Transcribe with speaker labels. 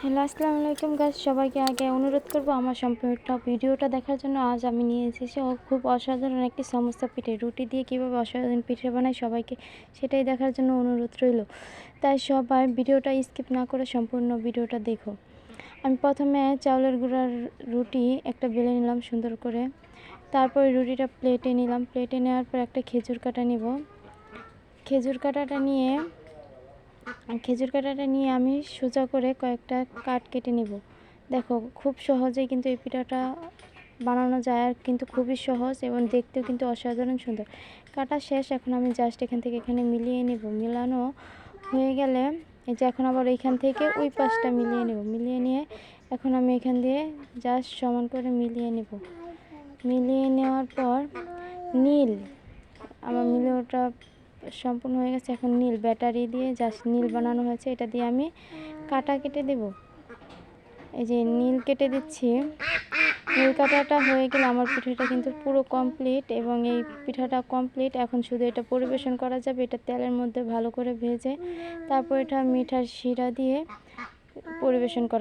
Speaker 1: Hello, আসসালামু আলাইকুম guys. সবাইকে আগে অনুরোধ করব আমার সম্পূর্ণ ভিডিওটা দেখার জন্য। আজ আমি নিয়ে এসেছি খুব অসাধারণ একটি সমোসা পিঠে। রুটি দিয়ে কীভাবে অসাধারণ পিঠে বানাই সবাইকে সেটাই দেখার জন্য অনুরোধ রইল। তাই সবাই ভিডিওটা স্কিপ না করে সম্পূর্ণ ভিডিওটা দেখো। আমি প্রথমে চাউলের গুঁড়ার রুটি একটা বেলে নিলাম সুন্দর করে। তারপরে রুটিটা প্লেটে নিলাম। প্লেটে নেওয়ার পর একটা খেজুর কাটা নিব। খেজুর কাটাটা নিয়ে আমি সোজা করে কয়েকটা কাট কেটে নিব। দেখো, খুব সহজেই কিন্তু এই পিঠাটা বানানো যায়, আর কিন্তু খুবই সহজ এবং দেখতেও কিন্তু অসাধারণ সুন্দর। কাটা শেষ, এখন আমি জাস্ট এখান থেকে এখানে মিলিয়ে নেব। মিলানো হয়ে গেলে এই যে এখন আবার এইখান থেকে ওই পাশটা মিলিয়ে নেব। মিলিয়ে নিয়ে এখন আমি এখান দিয়ে জাস্ট সমান করে মিলিয়ে নেব। মিলিয়ে নেওয়ার পর নীল আমার ওটা সম্পূর্ণ হয়ে গেছে। এখন নীল ব্যাটারি দিয়ে জাস্ট নীল বানানো হয়েছে, এটা দিয়ে আমি কাটা কেটে দেব। এই যে নীল কেটে দিচ্ছি। নীল কাটাটা হয়ে গেলে আমার পিঠাটা কিন্তু পুরো কমপ্লিট, এবং এই পিঠাটা কমপ্লিট। এখন শুধু এটা পরিবেশন করা যাবে। এটা তেলের মধ্যে ভালো করে ভেজে তারপর এটা মিঠার শিরা দিয়ে পরিবেশন করা